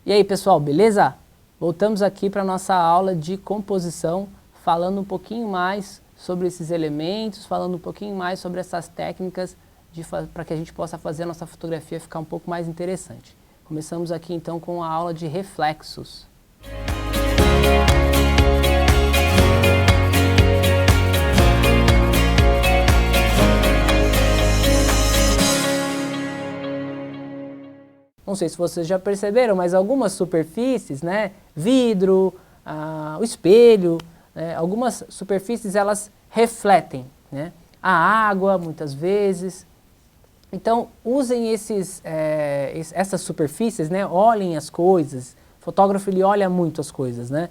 E aí pessoal, beleza? Voltamos aqui para a nossa aula de composição, falando um pouquinho mais sobre esses elementos, falando um pouquinho mais sobre essas técnicas para que a gente possa fazer a nossa fotografia ficar um pouco mais interessante. Começamos aqui então com a aula de reflexos. Não sei se vocês já perceberam, mas algumas superfícies, né, vidro, o espelho, algumas superfícies elas refletem, né, a água muitas vezes. Então usem essas superfícies, né, olhem as coisas. O fotógrafo ele olha muito as coisas, né,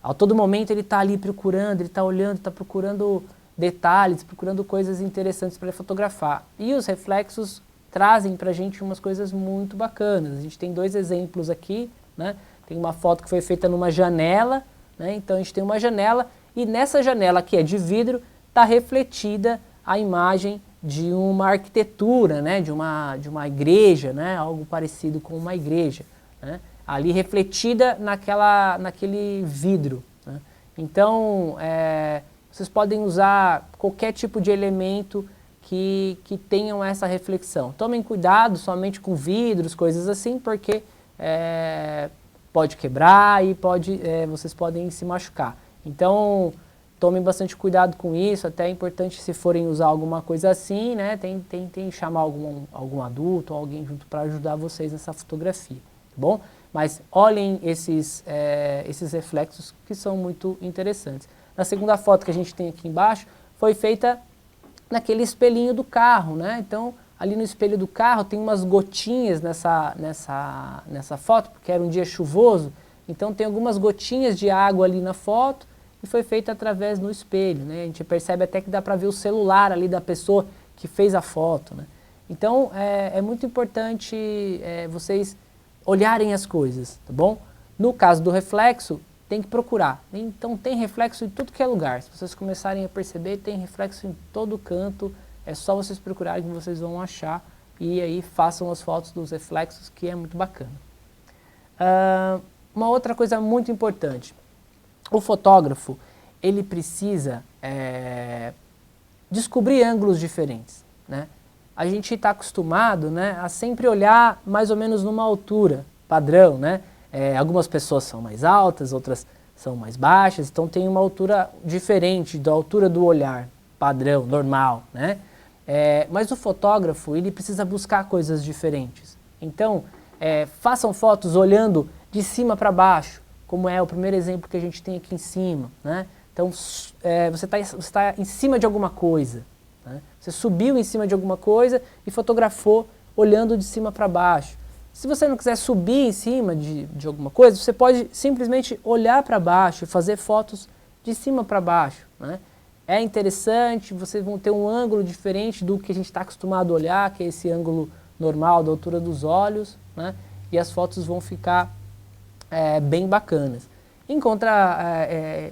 a todo momento ele está ali procurando, ele está olhando, está procurando detalhes, procurando coisas interessantes para fotografar. E os reflexos trazem para a gente umas coisas muito bacanas. A gente tem dois exemplos aqui, né? Tem uma foto que foi feita numa janela, né? Então a gente tem uma janela e nessa janela que é de vidro está refletida a imagem de uma arquitetura, né? de uma igreja, né? Algo parecido com uma igreja, né? Ali refletida naquele vidro, né? Então vocês podem usar qualquer tipo de elemento que tenham essa reflexão. Tomem cuidado somente com vidros, coisas assim, porque pode quebrar e vocês podem se machucar. Então, tomem bastante cuidado com isso, até é importante se forem usar alguma coisa assim, né, tentem chamar algum adulto ou alguém junto para ajudar vocês nessa fotografia, tá bom? Mas olhem esses reflexos que são muito interessantes. Na segunda foto que a gente tem aqui embaixo, foi feita naquele espelhinho do carro, né? Então, ali no espelho do carro tem umas gotinhas nessa foto, porque era um dia chuvoso, então tem algumas gotinhas de água ali na foto e foi feita através do espelho, né? A gente percebe até que dá para ver o celular ali da pessoa que fez a foto, né? Então, é muito importante vocês olharem as coisas, tá bom? No caso do reflexo, tem que procurar. Então tem reflexo em tudo que é lugar. Se vocês começarem a perceber, tem reflexo em todo canto. É só vocês procurarem que vocês vão achar. E aí façam as fotos dos reflexos, que é muito bacana. Uma outra coisa muito importante. O fotógrafo, ele precisa descobrir ângulos diferentes, né? A gente está acostumado, né, a sempre olhar mais ou menos numa altura padrão, né? Algumas pessoas são mais altas, outras são mais baixas, então tem uma altura diferente da altura do olhar, padrão, normal, né? Mas o fotógrafo, ele precisa buscar coisas diferentes. Então, façam fotos olhando de cima para baixo, como é o primeiro exemplo que a gente tem aqui em cima, né? Então, você tá em cima de alguma coisa, né? Você subiu em cima de alguma coisa e fotografou olhando de cima para baixo. Se você não quiser subir em cima de alguma coisa, você pode simplesmente olhar para baixo e fazer fotos de cima para baixo, né? É interessante, vocês vão ter um ângulo diferente do que a gente está acostumado a olhar, que é esse ângulo normal da altura dos olhos, né? E as fotos vão ficar bem bacanas.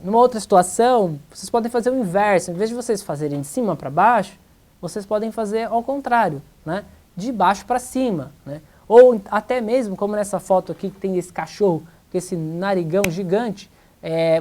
Numa outra situação, vocês podem fazer o inverso. Em vez de vocês fazerem de cima para baixo, vocês podem fazer ao contrário, né? De baixo para cima, né? Ou até mesmo, como nessa foto aqui, que tem esse cachorro, com esse narigão gigante,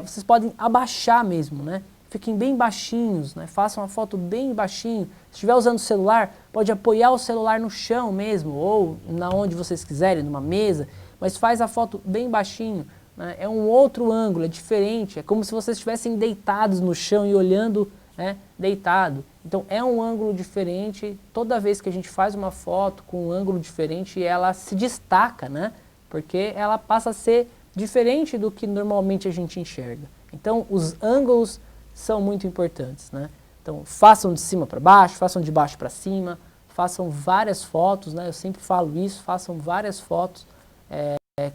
vocês podem abaixar mesmo, né? Fiquem bem baixinhos, né? Façam a foto bem baixinho. Se estiver usando o celular, pode apoiar o celular no chão mesmo, ou na onde vocês quiserem, numa mesa, mas faz a foto bem baixinho, né? É um outro ângulo, é diferente, é como se vocês estivessem deitados no chão e olhando, né, deitado. Então é um ângulo diferente, toda vez que a gente faz uma foto com um ângulo diferente, ela se destaca, né? Porque ela passa a ser diferente do que normalmente a gente enxerga. Então os ângulos são muito importantes, né? Então façam de cima para baixo, façam de baixo para cima, façam várias fotos, né? Eu sempre falo isso, façam várias fotos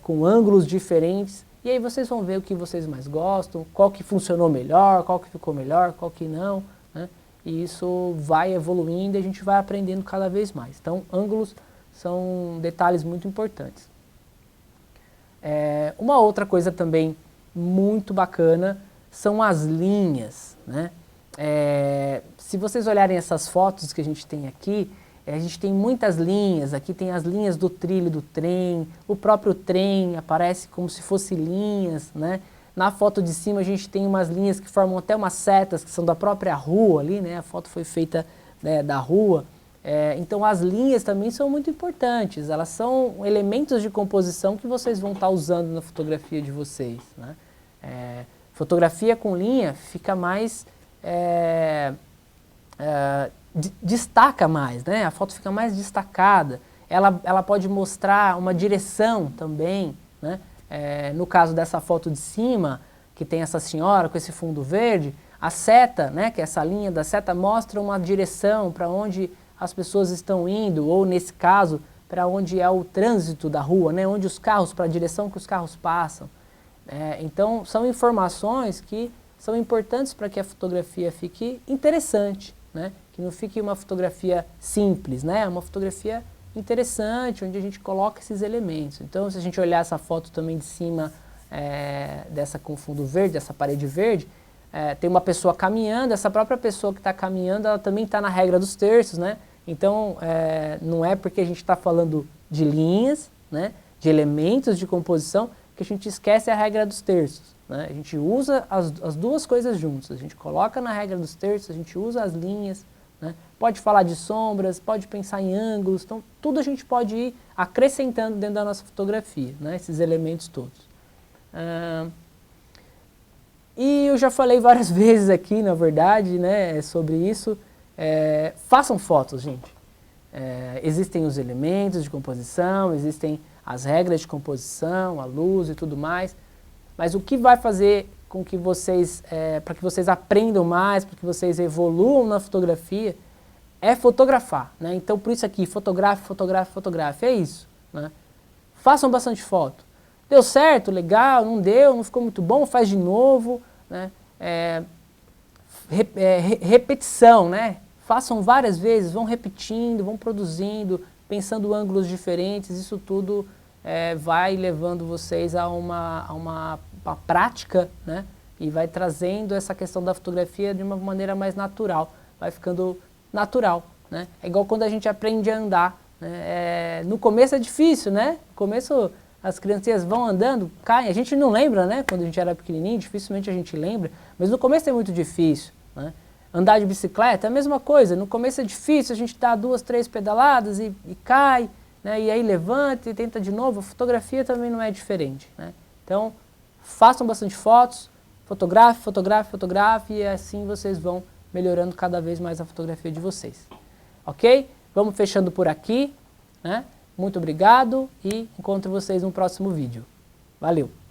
com ângulos diferentes, e aí vocês vão ver o que vocês mais gostam, qual que funcionou melhor, qual que ficou melhor, qual que não, né? E isso vai evoluindo e a gente vai aprendendo cada vez mais. Então, ângulos são detalhes muito importantes. Uma outra coisa também muito bacana são as linhas, né? Se vocês olharem essas fotos que a gente tem aqui, A gente tem muitas linhas, aqui tem as linhas do trilho do trem, o próprio trem aparece como se fosse linhas, né? Na foto de cima a gente tem umas linhas que formam até umas setas que são da própria rua ali, né? A foto foi feita, né, da rua. Então as linhas também são muito importantes, elas são elementos de composição que vocês vão estar usando na fotografia de vocês, né? Fotografia com linha fica mais, destaca mais, né? A foto fica mais destacada, ela pode mostrar uma direção também, né? No caso dessa foto de cima, que tem essa senhora com esse fundo verde, a seta, né, que é essa linha da seta, mostra uma direção para onde as pessoas estão indo, ou nesse caso, para onde é o trânsito da rua, né, onde os carros, para a direção que os carros passam. Então, são informações que são importantes para que a fotografia fique interessante, né, que não fique uma fotografia simples, né, uma fotografia interessante, onde a gente coloca esses elementos. Então, se a gente olhar essa foto também de cima, dessa com fundo verde, dessa parede verde, tem uma pessoa caminhando, essa própria pessoa que está caminhando, ela também está na regra dos terços, né? Então, não é porque a gente está falando de linhas, né, de elementos de composição, que a gente esquece a regra dos terços, né? A gente usa as duas coisas juntas, a gente coloca na regra dos terços, a gente usa as linhas, né? Pode falar de sombras, pode pensar em ângulos, então tudo a gente pode ir acrescentando dentro da nossa fotografia, né, esses elementos todos. E eu já falei várias vezes aqui, na verdade, né, sobre isso. Façam fotos, gente. Existem os elementos de composição, existem as regras de composição, a luz e tudo mais, mas o que vai fazer com que vocês, para que vocês aprendam mais, para que vocês evoluam na fotografia, é fotografar, né? Então, por isso aqui, fotografe, fotografe, fotografe, é isso, né? Façam bastante foto. Deu certo, legal, não deu, não ficou muito bom, faz de novo, né? Repetição, né? Façam várias vezes, vão repetindo, vão produzindo, pensando ângulos diferentes, isso tudo vai levando vocês a uma prática, né? E vai trazendo essa questão da fotografia de uma maneira mais natural, vai ficando natural, né? É igual quando a gente aprende a andar, né? No começo é difícil, né? No começo as criancinhas vão andando, caem, a gente não lembra, né? Quando a gente era pequenininho, dificilmente a gente lembra, mas no começo é muito difícil, né? Andar de bicicleta é a mesma coisa, no começo é difícil, a gente dá 2, 3 pedaladas e cai, né? E aí levanta e tenta de novo, a fotografia também não é diferente, né? Então, façam bastante fotos, fotografe, fotografe, fotografe, e assim vocês vão melhorando cada vez mais a fotografia de vocês. Ok? Vamos fechando por aqui, né? Muito obrigado e encontro vocês no próximo vídeo. Valeu!